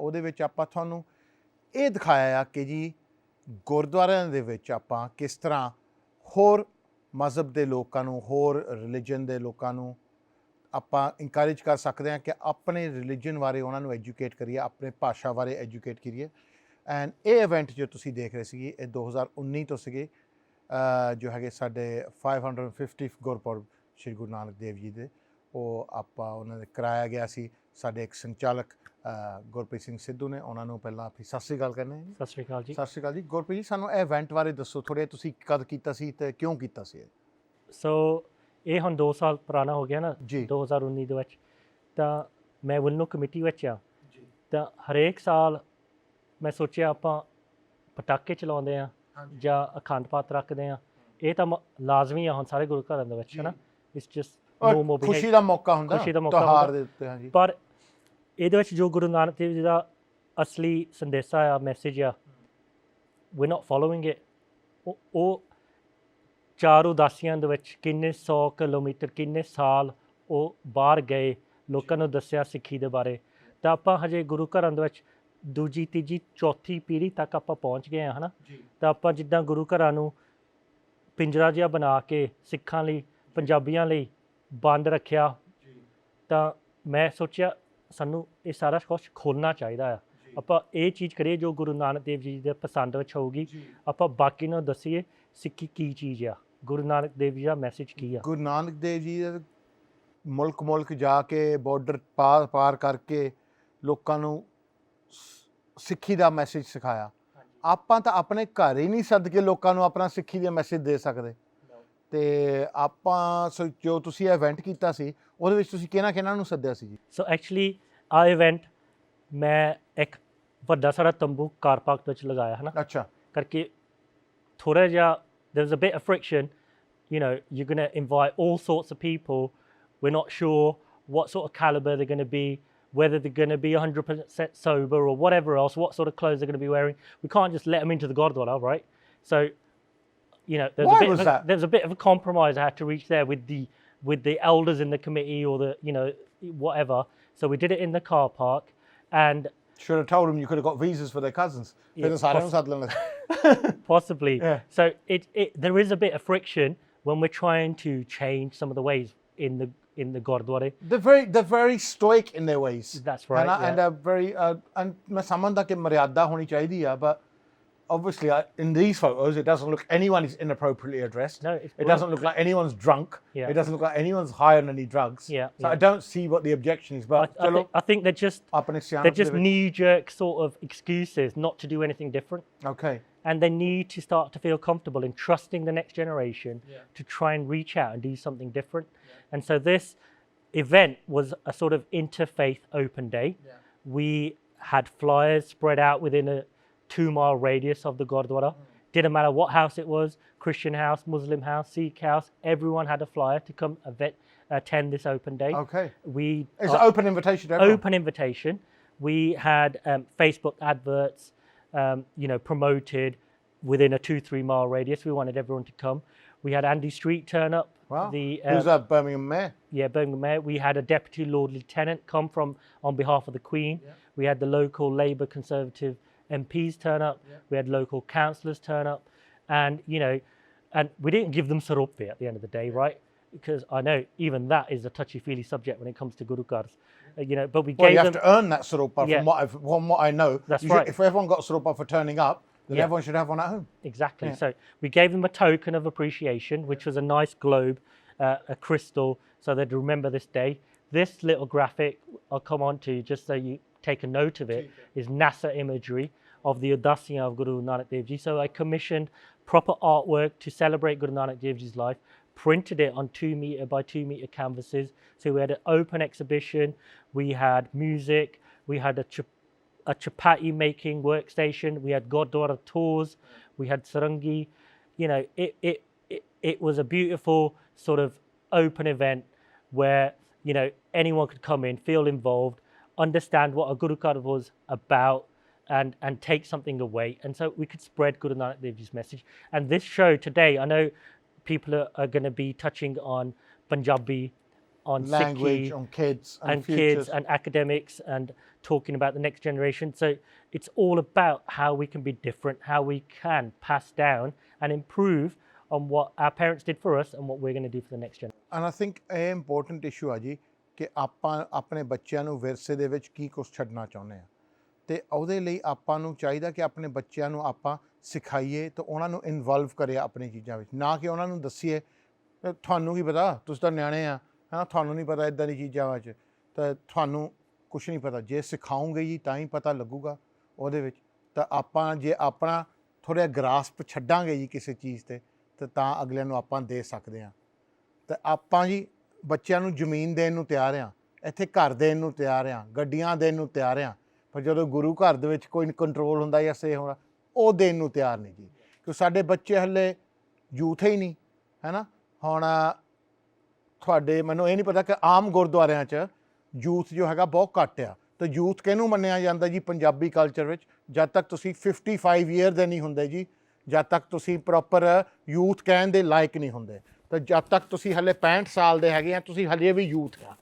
ਉਹਦੇ ਵਿੱਚ ਆਪਾਂ ਤੁਹਾਨੂੰ ਇਹ ਦਿਖਾਇਆ ਆ ਕਿ ਜੀ ਗੁਰਦੁਆਰਿਆਂ ਦੇ ਵਿੱਚ ਆਪਾਂ ਕਿਸ ਤਰ੍ਹਾਂ ਹੋਰ ਮਜ਼ਹਬ ਦੇ ਲੋਕਾਂ ਨੂੰ, ਹੋਰ ਰਿਲੀਜਨ ਦੇ ਲੋਕਾਂ ਨੂੰ ਆਪਾਂ ਇਨਕਰੇਜ ਕਰ ਸਕਦੇ ਹਾਂ ਕਿ ਆਪਣੇ ਰਿਲੀਜਨ ਬਾਰੇ ਉਹਨਾਂ ਨੂੰ ਐਜੂਕੇਟ ਕਰੀਏ, ਆਪਣੇ ਭਾਸ਼ਾ ਬਾਰੇ ਐਜੂਕੇਟ ਕਰੀਏ। ਐਂਡ ਇਹ ਇਵੈਂਟ ਜੋ ਤੁਸੀਂ ਦੇਖ ਰਹੇ ਸੀਗੇ ਇਹ 2019 ਤੋਂ ਸੀਗੇ, ਜੋ ਹੈਗੇ ਸਾਡੇ 550 ਗੁਰਪੁਰਬ ਸ਼੍ਰੀ ਗੁਰੂ ਨਾਨਕ ਦੇਵ ਜੀ ਦੇ, ਉਹ ਆਪਾਂ ਉਹਨਾਂ ਦੇ ਕਰਾਇਆ ਗਿਆ ਸੀ। ਸਾਡੇ ਇੱਕ ਸੰਚਾਲਕ ਗੁਰਪ੍ਰੀਤ ਸਿੰਘ ਸਿੱਧੂ ਨੇ, ਉਹਨਾਂ ਨੂੰ ਪਹਿਲਾਂ ਆਪਣੀ ਸਤਿ ਸ਼੍ਰੀ ਅਕਾਲ ਕਹਿੰਦੇ ਜੀ। ਸਤਿ ਸ਼੍ਰੀ ਅਕਾਲ ਜੀ। ਸਤਿ ਸ਼੍ਰੀ ਅਕਾਲ ਜੀ। ਗੁਰਪ੍ਰੀਤ ਜੀ, ਸਾਨੂੰ ਇਹ ਇਵੈਂਟ ਬਾਰੇ ਦੱਸੋ ਥੋੜ੍ਹੇ, ਤੁਸੀਂ ਕਦ ਕੀਤਾ ਸੀ ਅਤੇ ਕਿਉਂ ਕੀਤਾ ਸੀ? ਸੋ ਇਹ ਹੁਣ 2 ਸਾਲ ਪੁਰਾਣਾ ਹੋ ਗਿਆ ਨਾ ਜੀ, 2019 ਦੇ ਵਿੱਚ। ਤਾਂ ਮੈਂ ਵੱਲੋਂ ਕਮੇਟੀ ਵਿੱਚ ਆ, ਤਾਂ ਹਰੇਕ ਸਾਲ ਮੈਂ ਸੋਚਿਆ ਆਪਾਂ ਪਟਾਕੇ ਚਲਾਉਂਦੇ ਹਾਂ ਜਾਂ ਅਖੰਡ ਪਾਠ ਰੱਖਦੇ ਹਾਂ, ਇਹ ਤਾਂ ਲਾਜ਼ਮੀ ਆ ਹੁਣ ਸਾਰੇ ਗੁਰੂ ਘਰਾਂ ਦੇ ਵਿੱਚ, ਹੈ ਨਾ। ਇਟਸ ਜਸਟ ਨੋਰਮਲ, ਖੁਸ਼ੀ ਦਾ ਮੌਕਾ ਹੁੰਦਾ, ਖੁਸ਼ੀ ਦਾ ਮੌਕਾ ਤਿਉਹਾਰ ਦੇ ਉੱਤੇ। ਹਾਂਜੀ, ਪਰ ਇਹਦੇ ਵਿੱਚ ਜੋ ਗੁਰੂ ਨਾਨਕ ਦੇਵ ਜੀ ਦਾ ਅਸਲੀ ਸੰਦੇਸ਼ਾ ਆ, ਮੈਸੇਜ ਆ, ਵੀ ਨਾਟ ਫੋਲੋਇੰਗ ਇਟ। ਉਹ 4 ਉਦਾਸੀਆਂ ਦੇ ਵਿੱਚ ਕਿੰਨੇ 100 ਕਿਲੋਮੀਟਰ, ਕਿੰਨੇ ਸਾਲ ਉਹ ਬਾਹਰ ਗਏ, ਲੋਕਾਂ ਨੂੰ ਦੱਸਿਆ ਸਿੱਖੀ ਦੇ ਬਾਰੇ। ਤਾਂ ਆਪਾਂ ਹਜੇ ਗੁਰੂ ਘਰਾਂ ਦੇ ਵਿੱਚ ਦੂਜੀ, ਤੀਜੀ, ਚੌਥੀ ਪੀੜ੍ਹੀ ਤੱਕ ਆਪਾਂ ਪਹੁੰਚ ਗਏ ਹਾਂ, ਹੈ ਨਾ। ਤਾਂ ਆਪਾਂ ਜਿੱਦਾਂ ਗੁਰੂ ਘਰਾਂ ਨੂੰ ਪਿੰਜਰਾ ਜਿਹਾ ਬਣਾ ਕੇ ਸਿੱਖਾਂ ਲਈ, ਪੰਜਾਬੀਆਂ ਲਈ ਬੰਦ ਰੱਖਿਆ, ਤਾਂ ਮੈਂ ਸੋਚਿਆ ਸਾਨੂੰ ਇਹ ਸਾਰਾ ਕੁਛ ਖੋਲ੍ਹਣਾ ਚਾਹੀਦਾ ਆ। ਆਪਾਂ ਇਹ ਚੀਜ਼ ਕਰੀਏ ਜੋ ਗੁਰੂ ਨਾਨਕ ਦੇਵ ਜੀ ਦੇ ਪਸੰਦ ਵਿੱਚ ਹੋਊਗੀ। ਆਪਾਂ ਬਾਕੀ ਨੂੰ ਦੱਸੀਏ ਸਿੱਖੀ ਕੀ ਚੀਜ਼ ਆ, ਗੁਰੂ ਨਾਨਕ ਦੇਵ ਜੀ ਦਾ ਮੈਸੇਜ ਕੀ ਆ। ਗੁਰੂ ਨਾਨਕ ਦੇਵ ਜੀ ਮੁਲਕ ਜਾ ਕੇ ਬਾਰਡਰ ਪਾਰ ਕਰਕੇ ਲੋਕਾਂ ਨੂੰ ਸਿੱਖੀ ਦਾ ਮੈਸੇਜ ਸਿਖਾਇਆ। ਆਪਾਂ ਤਾਂ ਆਪਣੇ ਘਰ ਹੀ ਨਹੀਂ ਸੱਦ ਕੇ ਲੋਕਾਂ ਨੂੰ ਆਪਣਾ ਸਿੱਖੀ ਦਾ ਮੈਸੇਜ ਦੇ ਸਕਦੇ। ਅਤੇ ਆਪਾਂ ਜੋ ਤੁਸੀਂ ਇਹ ਇਵੈਂਟ ਕੀਤਾ ਸੀ ਉਹਦੇ ਵਿੱਚ ਤੁਸੀਂ ਕਿਹਨਾਂ ਨੂੰ ਸੱਦਿਆ ਸੀ ਜੀ? ਸੋ ਐਕਚੁਅਲੀ ਆਹ ਇਵੈਂਟ ਮੈਂ ਇੱਕ ਵੱਡਾ ਸਾਰਾ ਤੰਬੂ ਕਾਰ ਪਾਰਕ ਵਿੱਚ ਲਗਾਇਆ, ਹੈ ਨਾ। ਅੱਛਾ। ਕਰਕੇ ਥੋੜ੍ਹਾ ਜਿਹਾ there's a bit of friction, you know, you're going to invite all sorts of people. We're not sure what sort of caliber they're going to be, whether they're going to be 100% sober or whatever else, what sort of clothes they're going to be wearing. We can't just let them into the Gurdwara, right? So, you know, there's a bit of a compromise I had to reach there with the elders in the committee or the, you know, whatever. So we did it in the car park, and should have told them you could have got visas for their cousins. Possibly. Yeah. So there is a bit of friction when we're trying to change some of the ways in the Gurdwara. They're very stoic in their ways. That's right. And they're very and मैं समझदा कि मर्यादा होनी चाहिए है, but obviously in these photos it doesn't look anyone is inappropriately addressed. No, it doesn't look like anyone's drunk. Yeah. It doesn't look like anyone's high on any drugs. Yeah. So I don't see what the objection is. But I think they're just knee-jerk sort of excuses not to do anything different. Okay. And they need to start to feel comfortable in trusting the next generation to try and reach out and do something different. And so this event was a sort of interfaith open day. We had flyers spread out within a 2-mile radius of the Gurdwara. Didn't matter what house it was, Christian house, Muslim house, Sikh house, everyone had a flyer to come attend this open day. Okay. It's an open invitation to everyone? Open invitation. We had Facebook adverts, you know, promoted within a 2-3 mile radius. We wanted everyone to come. We had Andy Street turn up. Wow. Who's that, Birmingham Mayor? Yeah, Birmingham Mayor. We had a Deputy Lord Lieutenant come from on behalf of the Queen. Yeah. We had the local Labour Conservative MPs turn up. Yeah. We had local councillors turn up. And, you know, and we didn't give them sarope at the end of the day, right? Because I know even that is a touchy-feely subject when it comes to Guru Kars. You know, but we gave them... Well, you have to earn that saropa from what I know. That's right. If everyone got saropa for turning up, then everyone should have one at home. Exactly. Yeah. So we gave them a token of appreciation, which was a nice globe, a crystal, so they'd remember this day. This little graphic I'll come on to just so you take a note of it, is NASA imagery of the Udasiyan of Guru Nanak Dev Ji. So I commissioned proper artwork to celebrate Guru Nanak Dev Ji's life, printed it on 2 meter by 2 meter canvases. So we had an open exhibition, we had music, we had a chapati making workstation, we had Gurdwara tours, we had sarangi. You know, it was a beautiful sort of open event where, you know, anyone could come in, feel involved, understand what a Guru Card was about, and take something away. And so we could spread Guru Nanak Dev Ji's message. And this show today, I know people are going to be touching on Punjabi, on language, Sikhi on kids and and kids futures. and academics and talking about the next generation. So it's all about how we can be different, how we can pass down and improve on what our parents did for us and what we're going to do for the next generation. And I think ਇਹ important issue ਆ ਜੀ ਕਿ ਆਪਾਂ ਆਪਣੇ ਬੱਚਿਆਂ ਨੂੰ ਵਿਰਸੇ ਦੇ ਵਿੱਚ ਕੀ ਕੁਝ ਛੱਡਣਾ ਚਾਹੁੰਦੇ ਆ ਤੇ ਉਹਦੇ ਲਈ ਆਪਾਂ ਨੂੰ ਚਾਹੀਦਾ ਕਿ ਆਪਣੇ ਬੱਚਿਆਂ ਨੂੰ ਆਪਾਂ ਸਿਖਾਈਏ ਤੇ ਉਹਨਾਂ ਨੂੰ ਇਨਵੋਲਵ ਕਰੀਏ ਆਪਣੀ ਚੀਜ਼ਾਂ ਵਿੱਚ ਨਾ ਕਿ ਉਹਨਾਂ ਨੂੰ ਦੱਸੀਏ ਤੁਹਾਨੂੰ ਕੀ ਪਤਾ ਤੁਸੀਂ ਤਾਂ ਨਿਆਣੇ ਆ ਹੈ ਨਾ ਤੁਹਾਨੂੰ ਨਹੀਂ ਪਤਾ ਇੱਦਾਂ ਦੀ ਚੀਜ਼ਾਂ ਵਿੱਚ ਤਾਂ ਤੁਹਾਨੂੰ ਕੁਛ ਨਹੀਂ ਪਤਾ ਜੇ ਸਿਖਾਉਂਗੇ ਜੀ ਤਾਂ ਹੀ ਪਤਾ ਲੱਗੂਗਾ ਉਹਦੇ ਵਿੱਚ ਤਾਂ ਆਪਾਂ ਜੇ ਆਪਣਾ ਥੋੜ੍ਹਾ ਗਰਾਸਪ ਛੱਡਾਂਗੇ ਜੀ ਕਿਸੇ ਚੀਜ਼ 'ਤੇ ਤਾਂ ਅਗਲਿਆਂ ਨੂੰ ਆਪਾਂ ਦੇ ਸਕਦੇ ਹਾਂ ਤਾਂ ਆਪਾਂ ਜੀ ਬੱਚਿਆਂ ਨੂੰ ਜ਼ਮੀਨ ਦੇਣ ਨੂੰ ਤਿਆਰ ਹਾਂ ਇੱਥੇ ਘਰ ਦੇਣ ਨੂੰ ਤਿਆਰ ਹਾਂ ਗੱਡੀਆਂ ਦੇਣ ਨੂੰ ਤਿਆਰ ਹਾਂ ਪਰ ਜਦੋਂ ਗੁਰੂ ਘਰ ਦੇ ਵਿੱਚ ਕੋਈ ਕੰਟਰੋਲ ਹੁੰਦਾ ਜਾਂ ਸੇ ਹੋਣਾ ਉਹ ਦੇਣ ਨੂੰ ਤਿਆਰ ਨਹੀਂ ਜੀ ਕਿਉਂ ਸਾਡੇ ਬੱਚੇ ਹਲੇ ਯੂਥ ਹੀ ਨਹੀਂ ਹੈ ਨਾ ਹੁਣ ਤੁਹਾਡੇ ਮੈਨੂੰ ਇਹ ਨਹੀਂ ਪਤਾ ਕਿ ਆਮ ਗੁਰਦੁਆਰਿਆਂ 'ਚ ਯੂਥ ਜੋ ਹੈਗਾ ਬਹੁਤ ਘੱਟ ਆ ਤਾਂ ਯੂਥ ਕਿਹਨੂੰ ਮੰਨਿਆ ਜਾਂਦਾ ਜੀ ਪੰਜਾਬੀ ਕਲਚਰ ਵਿੱਚ ਜਦ ਤੱਕ ਤੁਸੀਂ 55 ਈਅਰ ਦੇ ਨਹੀਂ ਹੁੰਦੇ ਜੀ ਜਦ ਤੱਕ ਤੁਸੀਂ ਪ੍ਰੋਪਰ ਯੂਥ ਕਹਿਣ ਦੇ ਲਾਇਕ ਨਹੀਂ ਹੁੰਦੇ ਤਾਂ ਜਦ ਤੱਕ ਤੁਸੀਂ ਹਲੇ 65 ਸਾਲ ਦੇ ਹੈਗੇ ਆ ਤੁਸੀਂ ਹਲੇ ਵੀ ਯੂਥ ਆ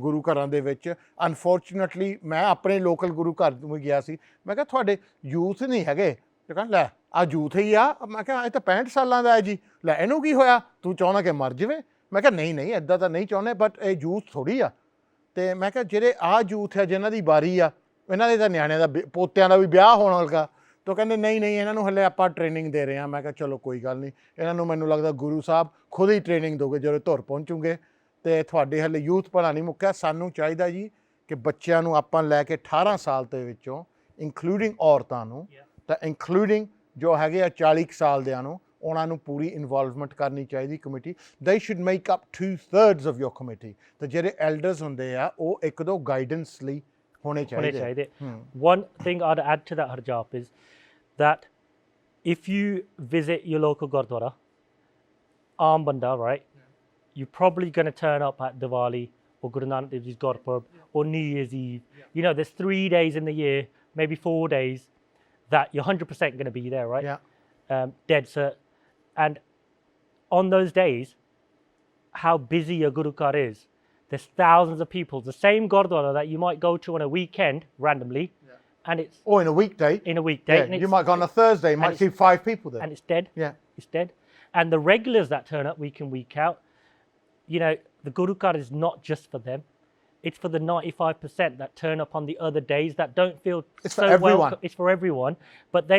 ਗੁਰੂ ਘਰਾਂ ਦੇ ਵਿੱਚ ਅਨਫੋਰਚੂਨੇਟਲੀ ਮੈਂ ਆਪਣੇ ਲੋਕਲ ਗੁਰੂ ਘਰ ਨੂੰ ਗਿਆ ਸੀ ਮੈਂ ਕਿਹਾ ਤੁਹਾਡੇ ਯੂਥ ਨਹੀਂ ਹੈਗੇ ਤੇ ਕਹਿੰਦਾ ਲੈ ਆ ਯੂਥ ਹੀ ਆ ਮੈਂ ਕਿਹਾ ਇਹ ਤਾਂ 65 ਸਾਲਾਂ ਦਾ ਹੈ ਜੀ ਲੈ ਇਹਨੂੰ ਕੀ ਹੋਇਆ ਤੂੰ ਚਾਹੁੰਦਾ ਕਿ ਮਰ ਜਾਵੇ ਮੈਂ ਕਿਹਾ ਨਹੀਂ ਇੱਦਾਂ ਤਾਂ ਨਹੀਂ ਚਾਹੁੰਦੇ ਬਟ ਇਹ ਯੂਥ ਥੋੜ੍ਹੀ ਆ ਅਤੇ ਮੈਂ ਕਿਹਾ ਜਿਹੜੇ ਆਹ ਯੂਥ ਹੈ ਜਿਹਨਾਂ ਦੀ ਵਾਰੀ ਆ ਇਹਨਾਂ ਦੇ ਤਾਂ ਨਿਆਣਿਆਂ ਦਾ ਪੋਤਿਆਂ ਦਾ ਵੀ ਵਿਆਹ ਹੋਣ ਲੱਗਾ ਤਾਂ ਕਹਿੰਦੇ ਨਹੀਂ ਇਹਨਾਂ ਨੂੰ ਹਲੇ ਆਪਾਂ ਟ੍ਰੇਨਿੰਗ ਦੇ ਰਹੇ ਹਾਂ ਮੈਂ ਕਿਹਾ ਚਲੋ ਕੋਈ ਗੱਲ ਨਹੀਂ ਇਹਨਾਂ ਨੂੰ ਮੈਨੂੰ ਲੱਗਦਾ ਗੁਰੂ ਸਾਹਿਬ ਖੁਦ ਹੀ ਟ੍ਰੇਨਿੰਗ ਦੋਗੇ ਜਦੋਂ ਧੁਰ ਪਹੁੰਚੂਗੇ ਅਤੇ ਤੁਹਾਡੇ ਹਲੇ ਯੂਥ ਭਲਾ ਨਹੀਂ ਮੁੱਕਿਆ ਸਾਨੂੰ ਚਾਹੀਦਾ ਜੀ ਕਿ ਬੱਚਿਆਂ ਨੂੰ ਆਪਾਂ ਲੈ ਕੇ 18 ਸਾਲ ਦੇ ਵਿੱਚੋਂ ਇੰਕਲੂਡਿੰਗ ਔਰਤਾਂ ਨੂੰ ਤਾਂ ਇੰਕਲੂਡਿੰਗ ਜੋ ਹੈਗੇ ਆ 40 ਸਾਲ ਦਿਆਂ ਨੂੰ ਉਹਨਾਂ ਨੂੰ ਪੂਰੀ ਇਨਵੋਲਵਮੈਂਟ ਕਰਨੀ ਚਾਹੀਦੀ ਕਮੇਟੀ ਦੇ should make up 2/3 of your committee ਤਾਂ ਜਿਹੜੇ ਐਲਡਰਸ ਹੁੰਦੇ ਆ ਉਹ ਇੱਕ ਦੋ ਗਾਈਡੈਂਸ ਲਈ ਹੋਣੇ ਚਾਹੀਦੇ One thing I'd add to that, Harjap, is that if you visit your local Gurdwara, Aam Banda, right, you're probably going to turn up at Diwali or Guru Nanak Dev Ji's Gurpurb or New Year's Eve. You know, there's 3 days in the year, maybe 4 days, that you're 100% going to be there, right? Yeah. Dead cert. And on those days, how busy your Guru Ghar is. There's thousands of people. The same Gurdwara that you might go to on a weekend randomly, and it's... Or in a weekday. In a weekday. Yeah, you might go on a Thursday, you might see 5 people there. And it's dead. Yeah. It's dead. And the regulars that turn up week in, week out, you know, the Guru Ghar is not just for them. It's for the 95% that turn up on the other days that don't feel it's so for everyone. welcome. It's for everyone. But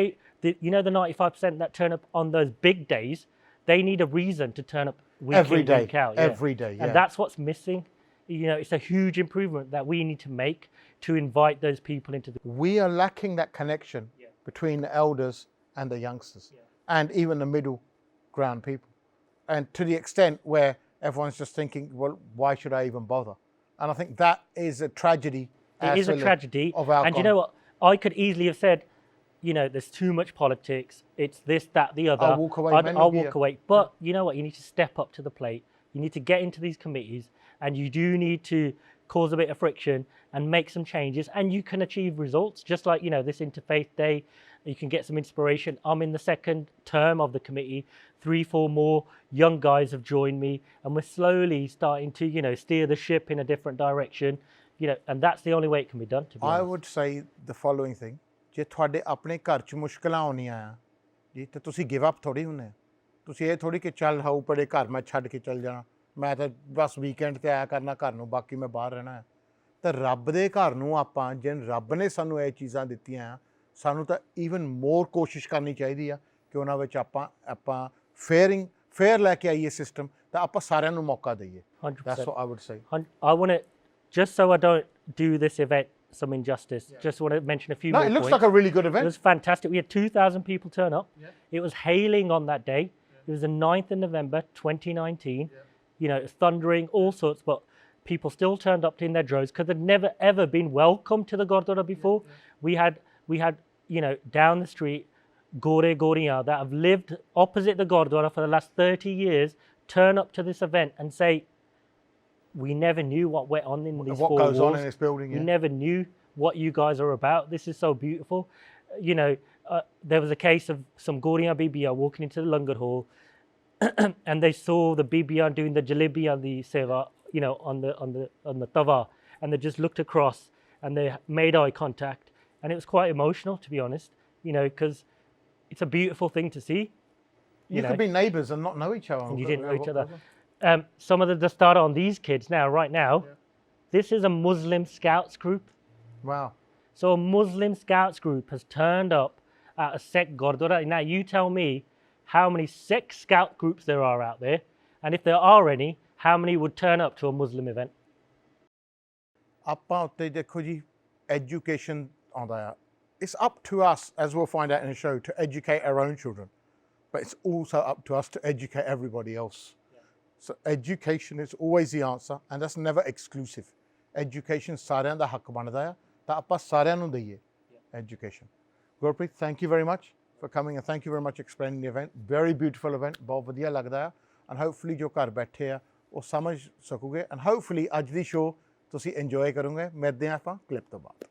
you know, the 95% that turn up on those big days, they need a reason to turn up week every in, day, week out. Yeah. Every day, yeah. And that's what's missing. You know, it's a huge improvement that we need to make to invite those people into the... We are lacking that connection between the elders and the youngsters and even the middle ground people. And to the extent where everyone's just thinking, well, why should I even bother? And I think that is a tragedy. It is a tragedy. Of our and you know what? I could easily have said, you know, there's too much politics. It's this, that, the other. I'll walk away. I'll walk away. But you know what? You need to step up to the plate. You need to get into these committees, and you do need to cause a bit of friction and make some changes, and you can achieve results. Just like, you know, this Interfaith Day, you can get some inspiration. I'm in the second term of the committee. 3-4 more young guys have joined me, and we're slowly starting to, you know, steer the ship in a different direction. You know, and that's the only way it can be done, to be honest. I would say the following thing. ਜੇ ਤੁਹਾਡੇ ਆਪਣੇ ਘਰ 'ਚ ਮੁਸ਼ਕਿਲਾਂ ਆਉਂਦੀਆਂ ਆ ਜੀ ਤਾਂ ਤੁਸੀਂ ਗਿਵ ਅਪ ਥੋੜ੍ਹੀ ਹੁੰਦੇ ਤੁਸੀਂ ਇਹ ਥੋੜ੍ਹੀ ਕਿ ਚੱਲ ਹਾਊ ਪੜੇ ਘਰ ਮੈਂ ਛੱਡ ਕੇ ਚੱਲ ਜਾਣਾ ਮੈਂ ਤਾਂ ਬਸ ਵੀਕਐਂਡ 'ਤੇ ਆਇਆ ਕਰਨਾ ਘਰ ਨੂੰ ਬਾਕੀ ਮੈਂ ਬਾਹਰ ਰਹਿਣਾ ਹੈ ਤਾਂ ਰੱਬ ਦੇ ਘਰ ਨੂੰ ਆਪਾਂ ਜਿਨ ਰੱਬ ਨੇ ਸਾਨੂੰ ਇਹ ਚੀਜ਼ਾਂ ਦਿੱਤੀਆਂ ਆ ਸਾਨੂੰ ਤਾਂ ਈਵਨ ਮੋਰ ਕੋਸ਼ਿਸ਼ ਕਰਨੀ ਚਾਹੀਦੀ ਆ ਕਿ ਉਹਨਾਂ ਵਿੱਚ ਆਪਾਂ ਫੇਅਰ ਲੈ ਕੇ ਆਈਏ ਸਿਸਟਮ ਤਾਂ ਆਪਾਂ ਸਾਰਿਆਂ ਨੂੰ ਮੌਕਾ ਦਈਏ 100%. That's what I would say. I want to, just so I don't do this event some injustice, just want to mention a few more No, it looks points. like a really good event. It was fantastic. We had 2,000 people turn up. It was hailing on that day. It was the 9th of November 2019. You know, it was thundering, all sorts, but people still turned up in their droves because they'd never ever been welcomed to the Gurdwara before. We had, you know, down the street, Goriya that have lived opposite the Gurdwara for the last 30 years turn up to this event and say, we never knew what went on in these what four goes walls. on in this building. We never knew what you guys are about. This is so beautiful. You know, there was a case of some Goriya Bibiya walking into the Langar hall and they saw the Bibiya doing the jalebi and the seva you know, on the tawa, and they just looked across and they made eye contact, and it was quite emotional, to be honest, you know, because it's a beautiful thing to see. You know, could be neighbours and not know each other. and you didn't know each other. Some of the dastara on these kids now, right now, this is a Muslim Scouts group. Wow. So a Muslim Scouts group has turned up at a Sikh Gurdwara. Now you tell me how many Sikh Scout groups there are out there, and if there are any, how many would turn up to a Muslim event? ਆਪਾਂ ਉੱਤੇ ਦੇਖੋ ਜੀ education ਆਉਂਦਾ ਆ. It's up to us, as we'll find out in the show, to educate our own children. But it's also up to us to educate everybody else. So education is always the answer, and that's never exclusive. Education ਸਾਰਿਆਂ ਦਾ ਹੱਕ ਬਣਦਾ ਆ, ਤਾਂ ਆਪਾਂ ਸਾਰਿਆਂ ਨੂੰ ਦਈਏ education. Gurpreet, thank you very much for coming, and thank you very much explaining the event. Very beautiful event, ਬਹੁਤ ਵਧੀਆ ਲੱਗਦਾ ਆ, and hopefully ਜੋ ਘਰ ਬੈਠੇ ਆ ਉਹ ਸਮਝ ਸਕੂਗੇ, and hopefully ਅੱਜ ਦੀ show ਤੁਸੀਂ enjoy ਕਰੋਗੇ. ਮਿਲਦੇ ਹਾਂ ਆਪਾਂ clip ਤੋਂ ਬਾਅਦ.